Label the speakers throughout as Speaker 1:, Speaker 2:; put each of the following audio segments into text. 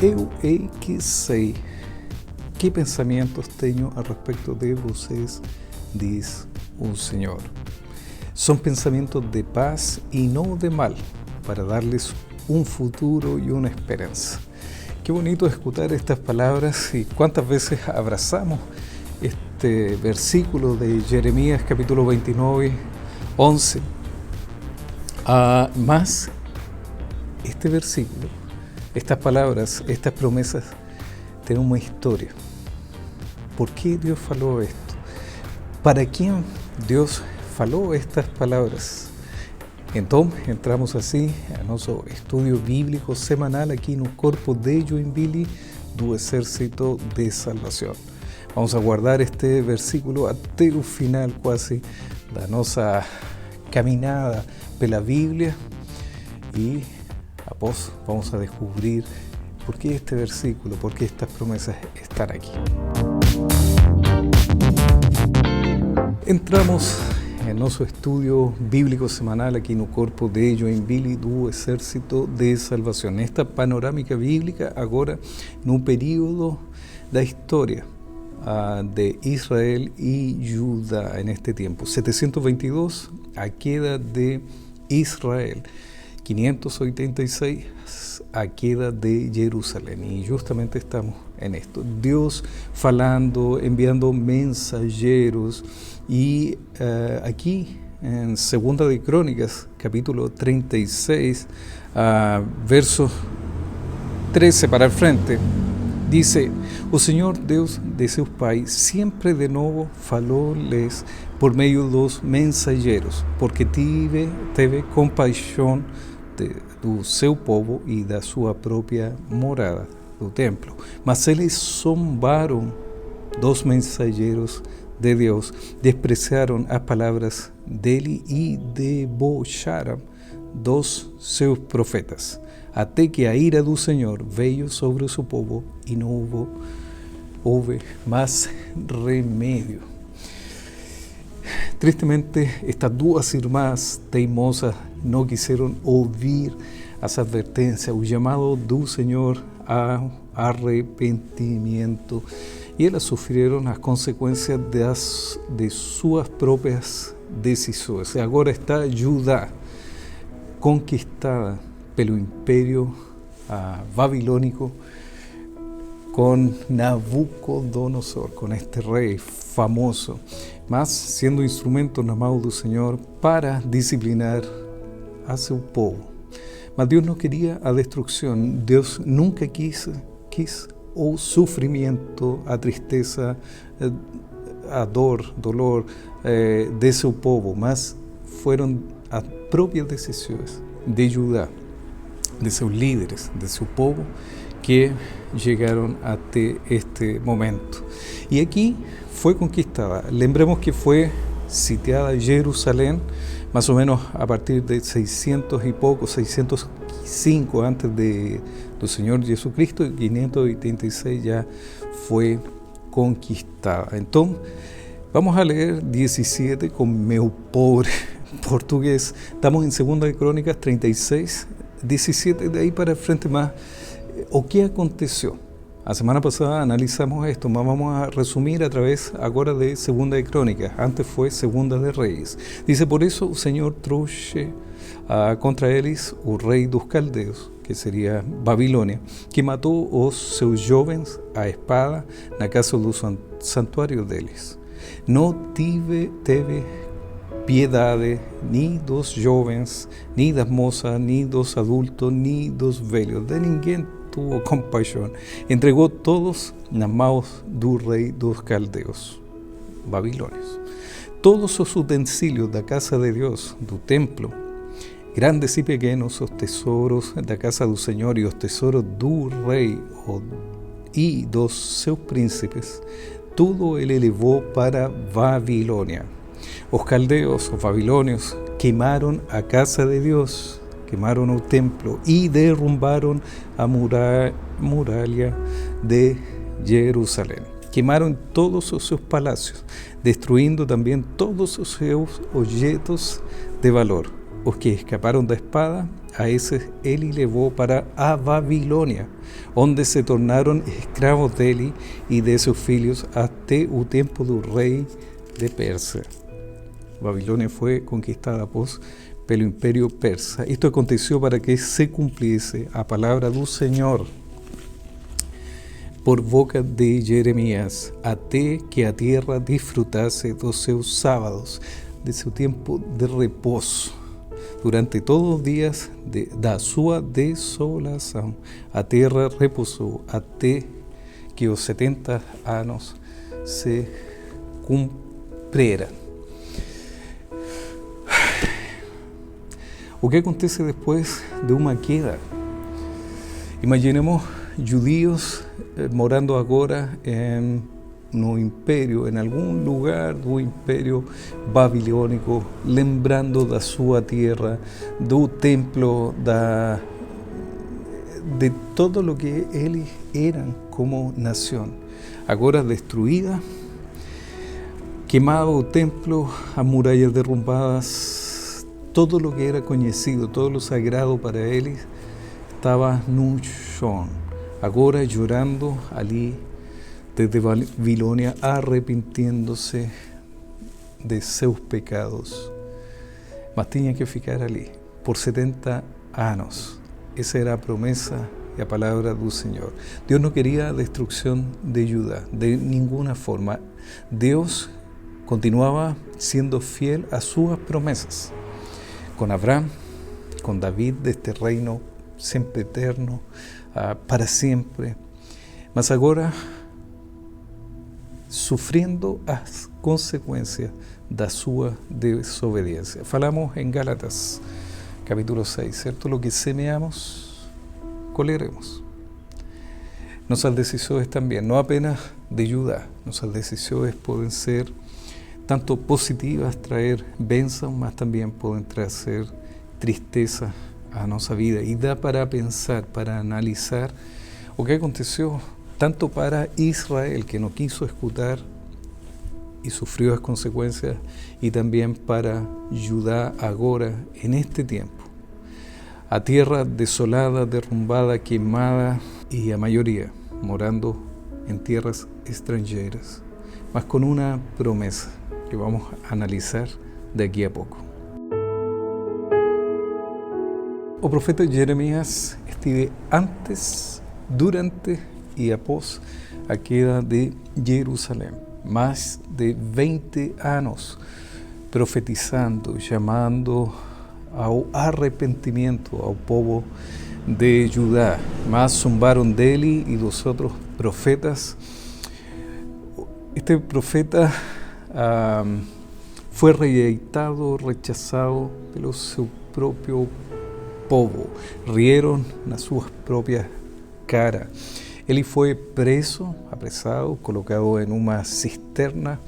Speaker 1: Eu é que sei que pensamentos tenho a respeito de vocês, diz o Senhor. São pensamentos de paz e não de mal, para darles un futuro y una esperanza. Qué bonito escuchar estas palabras y cuántas veces abrazamos este versículo de Jeremías capítulo 29, 11. Más este versículo, estas palabras, estas promesas tienen una historia. ¿Por qué Dios faló esto? ¿Para quién Dios faló estas palabras? Entonces, entramos así a nuestro estudio bíblico semanal aquí en el Corpo de Joinville do Exército de Salvación. Vamos a guardar este versículo hasta el final casi de nuestra caminada pela Biblia y após vamos a descubrir por qué este versículo, por qué estas promesas están aquí. Entramos en nuestro estudio bíblico semanal aquí no Corpo de Joinville do Exército de Salvación. Esta panorámica bíblica agora no período da história de Israel y Judá en este tiempo. 722, a queda de Israel. 586, a queda de Jerusalén. Y justamente estamos en esto. Dios falando, enviando mensajeros. Y aquí en Segunda de Crónicas, capítulo 36, verso 13 para el frente, dice: o Senhor Deus de seus pais sempre de novo falou-lhes por meio dos mensageiros, porque teve compaixão do seu povo e da sua própria morada, do templo. Mas eles zombaram dos mensageiros de Deus, despreciaram as palavras dele e debocharam dos seus profetas, até que a ira do Senhor veio sobre o seu povo e não houve mais remédio. Tristemente, estas duas irmãs teimosas não quiseram ouvir as advertências, o chamado do Senhor ao arrependimento, e elas sofreram as consequências de suas próprias decisões. E agora está Judá conquistada pelo Império Babilônico com Nabucodonosor, com este rei famoso, mas sendo instrumento na mão do Senhor para disciplinar a seu povo. Mas Deus não queria a destruição, Deus nunca quis o sofrimento, a tristeza, a dor, dolor de seu povo, mas foram as próprias decisões de Judá, de seus líderes, de seu povo, que chegaram até este momento. E aqui foi conquistada. Lembremos que foi sitiada Jerusalém, mais ou menos a partir de 600 e pouco, 605 antes do Senhor Jesucristo, e 586 já foi conquistada. Então, vamos a ler 17 com meu pobre português. Estamos em 2 Crônicas 36, 17, de aí para frente mais. O que aconteceu? A semana passada analisamos esto, mas vamos a resumir a través agora de 2 Crônicas. Antes foi 2 de Reis. Dice: por isso o Senhor trouxe contra eles o rei dos caldeus, que seria Babilônia, que matou os seus jovens à espada na casa do santuário deles. Não teve piedade ni dos jovens, ni das moças, ni dos adultos, ni dos velhos, de ninguém tuvo compaixão. Entregou todos nas mãos do rei dos caldeus, babilônios. Todos os utensílios da casa de Deus, do templo, grandes e pequenos, os tesouros da casa do Senhor e os tesouros do rei e dos seus príncipes, tudo ele levou para Babilônia. Os caldeos, os babilônios, queimaram a casa de Deus, queimaram o templo e derrumbaram a muralha de Jerusalém. Queimaram todos os seus palácios, destruindo também todos os seus objetos de valor. os que escaparon da espada, a eses ele levou para a Babilônia, onde se tornaram escravos dele e de seus filhos até o tempo do rei de Persia. Babilônia foi conquistada pelo Império Persa. Isto aconteceu para que se cumpriese a palavra do Senhor por boca de Jeremias, até que a terra desfrutasse dos seus sábados, de seu tempo de repouso. Durante todos os dias da sua desolação, a terra repousou até que os 70 anos se cumpriram. O que acontece depois de uma queda? Imaginemos judíos morando agora no império, em algum lugar do império babilônico, lembrando da sua terra, do templo, de todo o que eles eram como nação. Agora destruída, queimado o templo, as muralhas derrumbadas, todo o que era conhecido, todo o sagrado para eles, estava no chão. Agora chorando ali desde Babilônia, arrepentindo-se de seus pecados. Mas tinha que ficar ali por 70 anos. Essa era a promessa e a palavra do Senhor. Deus não queria a destruição de Judá, de nenhuma forma. Deus continuava sendo fiel a suas promessas. Com Abraão, com David, deste reino sempre eterno, para sempre. Mas agora, sofrendo as consequências da sua desobediência. Falamos em Gálatas, capítulo 6, certo? Lo que semeamos, colheremos. Nossas decisões também, não apenas de Judá, nossas decisões podem ser tanto positivas, trazer bênção, mas também podem trazer tristeza a nossa vida. E dá para pensar, para analisar o que aconteceu tanto para Israel, que não quiso escutar e sofreu as consequências, e também para Judá agora, neste tempo. A terra desolada, derrumbada, queimada, e a maioria morando em terras estrangeiras, mas com uma promessa que vamos a analisar daqui a pouco. O profeta Jeremias esteve antes, durante e após a queda de Jerusalém, mais de 20 anos profetizando, chamando ao arrependimento ao povo de Judá, mas zombaram dele e dos outros profetas. Este profeta foi rejeitado, rechazado pelo seu próprio povo. Rieram nas suas próprias caras. Ele foi preso, apresado, colocado em uma cisterna,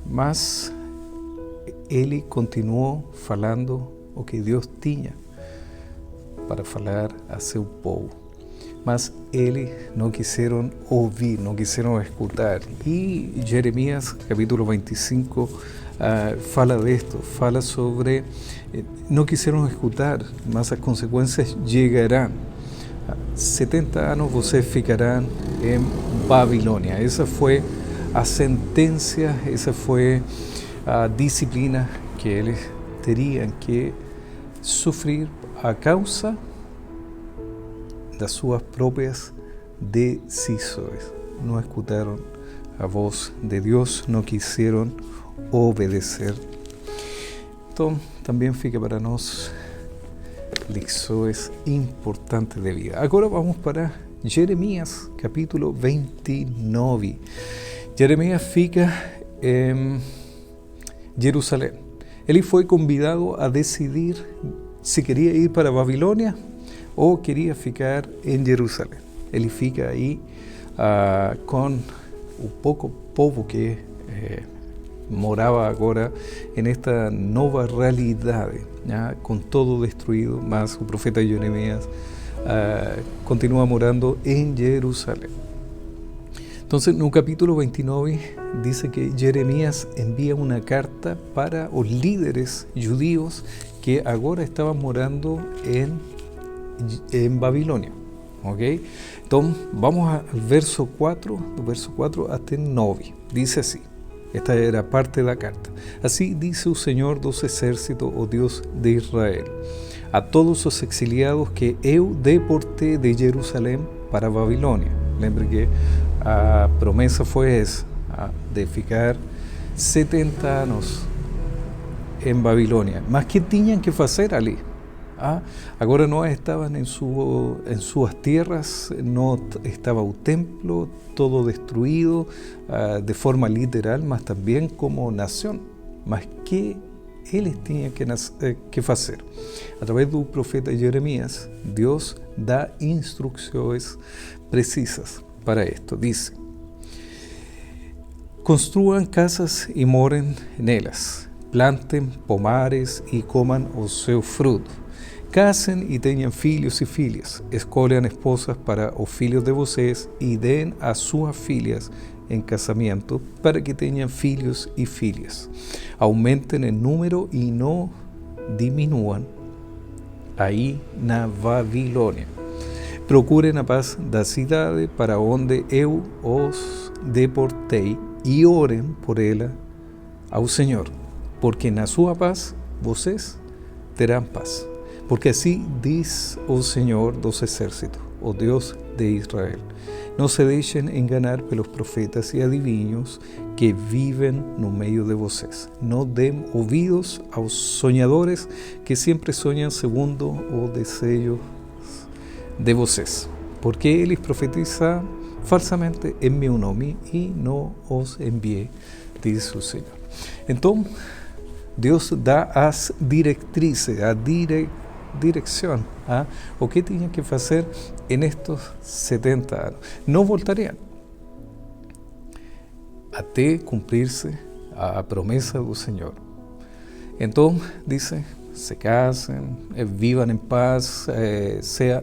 Speaker 1: mas ele continuou falando o que Deus tinha para falar a seu povo. Mas eles não quiseram ouvir, não quiseram escutar. E Jeremias, capítulo 25, fala disto, fala sobre não quiseram escutar, mas as consequências chegarão. 70 anos vocês ficarão em Babilônia. Essa foi a sentença, essa foi a disciplina que eles teriam que sofrer a causa das suas próprias decisões. Não escutaram a voz de Deus, não quiseram obedecer. Então, também fica para nós lições importantes de vida. Agora vamos para Jeremias, capítulo 29. Jeremias fica em Jerusalém. Ele foi convidado a decidir se queria ir para Babilônia ou queria ficar em Jerusalém. Ele fica aí com o pouco povo que morava agora nesta nova realidade, com todo destruído, mas o profeta Jeremias continua morando em Jerusalém. Entonces, no capítulo 29 dice que Jeremías envía una carta para los líderes judíos que ahora estaban morando en Babilonia. ¿Ok? Entonces, vamos al verso 4 hasta el 9. Dice así. Esta era parte de la carta. Así dice el Señor dos ejércitos, oh Dios de Israel, a todos los exiliados que eu deporté de Jerusalén para Babilonia. Lembre que a promesa foi essa, de ficar 70 anos em Babilônia. Mas que tinham que fazer ali? Agora não estavam em suas terras, não estava o templo, todo destruído, de forma literal, mas também como nação. Mas que eles tinham que fazer? Através do profeta Jeremias, Deus dá instruções precisas para esto. Dice: construan casas y moren en ellas, planten pomares y coman o seu fruto, casen y tengan filhos y filhas, escolhan esposas para os filhos de vocês y den a sus filhas en casamiento para que tengan filhos y filhas, aumenten en número y no diminuan ahí na Babilônia. Procuren a paz da cidade para onde eu os deportei e orem por ela ao Senhor, porque na sua paz vocês terão paz. Porque assim diz o Senhor dos exércitos, o Deus de Israel: não se deixem enganar pelos profetas e adivinhos que vivem no meio de vocês. Não deem ouvidos aos sonhadores que sempre sonham segundo o desejo de vocês, porque eles profetizam falsamente em meu nome e não os enviei, diz o Senhor. Então, Deus dá as diretrizes, a direção, o que tinham que fazer nestes 70 anos. Não voltariam até cumprir-se a promessa do Senhor. Então, diz: se casen, vivan en paz,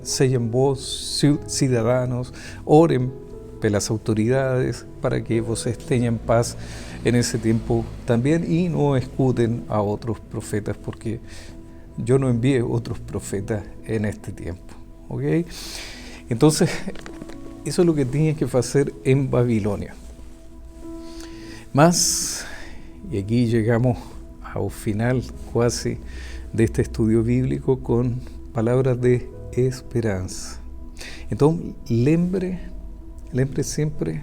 Speaker 1: sean vos ciudadanos, oren pelas autoridades para que vocês tenham paz en ese tiempo también y no escuten a otros profetas, porque yo no envié otros profetas en este tiempo. ¿Ok? Entonces, eso es lo que tenía que hacer en Babilonia. Mas, y aquí llegamos al final casi de este estudio bíblico con palabras de esperanza. Entonces, lembre siempre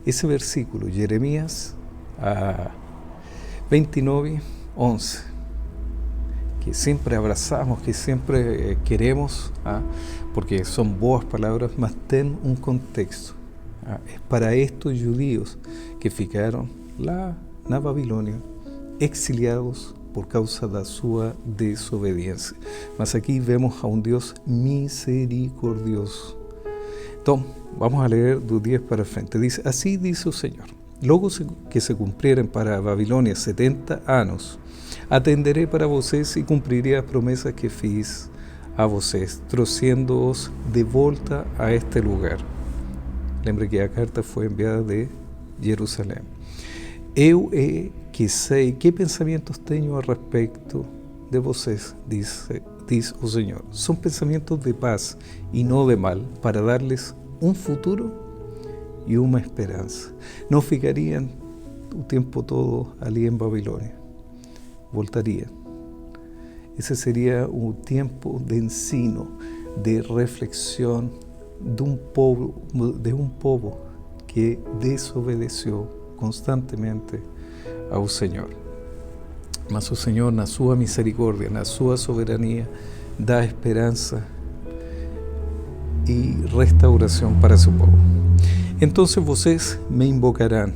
Speaker 1: ese versículo, Jeremías 29:11, que siempre abrazamos, que siempre queremos, porque son boas palabras, mas ten un contexto. Es para estos judíos que ficaron lá na Babilônia, exiliados por causa da sua desobediência. Mas aqui vemos a um Deus misericordioso. Então, vamos a leer do 10 para frente. Dice: así dice o Senhor: logo que se cumprieren para Babilônia 70 anos, atenderé para vocês e cumpriré as promessas que fiz a vocês, trouxendo-os de volta a este lugar. Lembre que a carta foi enviada de Jerusalém. Eu que sei que pensamentos tenho a respeito de vocês, diz o Senhor. São pensamentos de paz e não de mal, para darles um futuro e uma esperança. Não ficariam o tempo todo ali em Babilônia. Voltariam. Esse seria um tempo de ensino, de reflexão de um povo que desobedeceu constantemente ao Senhor. Mas o Senhor, na sua misericórdia, na sua soberania, dá esperança e restauração para seu povo. Então vocês me invocarão.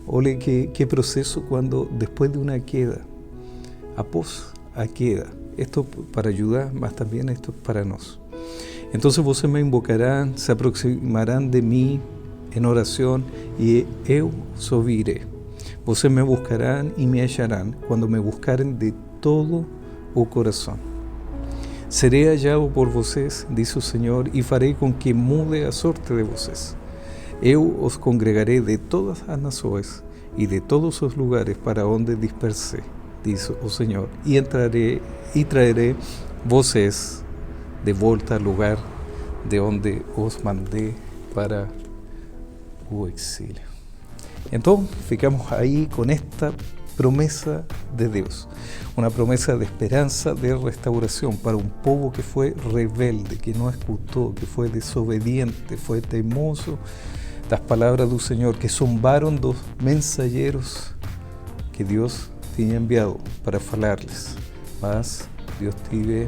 Speaker 1: Olhe que processo quando, depois de uma queda, após a queda, esto para ajudar, mas também esto para nós. Então vocês me invocarão, se aproximarão de mim em oração e eu os ouvirei. Vocês me buscarão e me acharão quando me buscarem de todo o coração. Seré hallado por vosotros, dice el Señor, y faré con que mude a sorte de vosotros. Eu os congregaré de todas as nações e de todos os lugares para onde dispersé, dice el Señor, y entraré y traeré vosotros de volta al lugar de onde os mandé para o exilio. Entonces, ficamos ahí con esta promesa de Dios, una promesa de esperanza, de restauración para un pueblo que fue rebelde, que no escuchó, que fue desobediente, fue teimoso das palabras del Señor, que zombaron dos mensajeros que Dios tenía enviado para falarles. Mas Dios tiene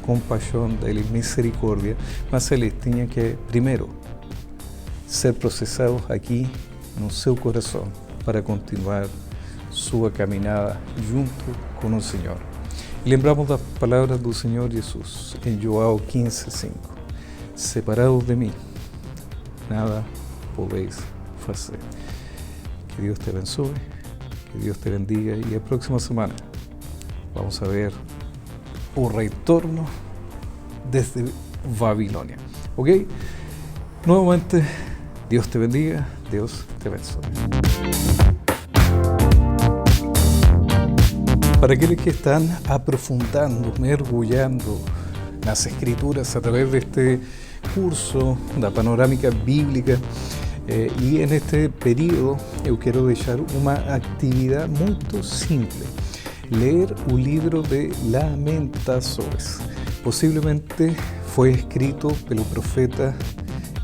Speaker 1: compasión de él y misericordia, mas eles tinham que, primero, ser procesados aquí en seu corazón para continuar su caminada junto con el Señor. Y lembramos las palabras del Señor Jesús en João 15:5. Separados de mí, nada podéis hacer. Que Dios te bendiga, que Dios te bendiga, y la próxima semana vamos a ver el retorno desde Babilonia. ¿Ok? Nuevamente, Dios te bendiga, Dios te bendiga. Para aquellos que están aprofundando, mergullando las Escrituras a través de este curso, la panorámica bíblica, y en este período yo quiero dejar una actividad muy simple: leer un libro de Lamentações. Posiblemente fue escrito por el profeta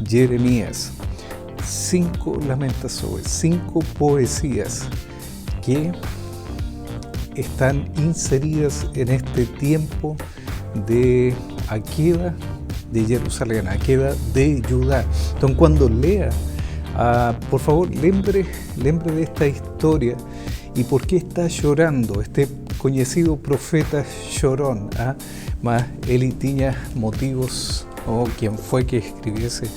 Speaker 1: Jeremías. 5 lamentações, 5 poesías que están inseridas en este tiempo de a queda de Jerusalén, a queda de Judá. Entonces, cuando lea, por favor, lembre de esta historia y por qué está llorando este conocido profeta llorón. Mas él tenía motivos, o quien fue que escribiese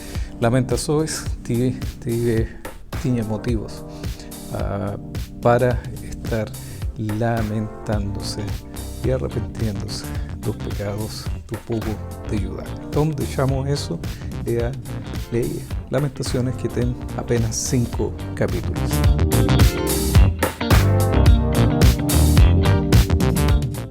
Speaker 1: Lamentações tenía motivos para estar lamentándose y arrepintiéndose de los pecados del pueblo de Judá. Entonces dejamos eso, lea Lamentaciones, que tienen apenas 5 capítulos.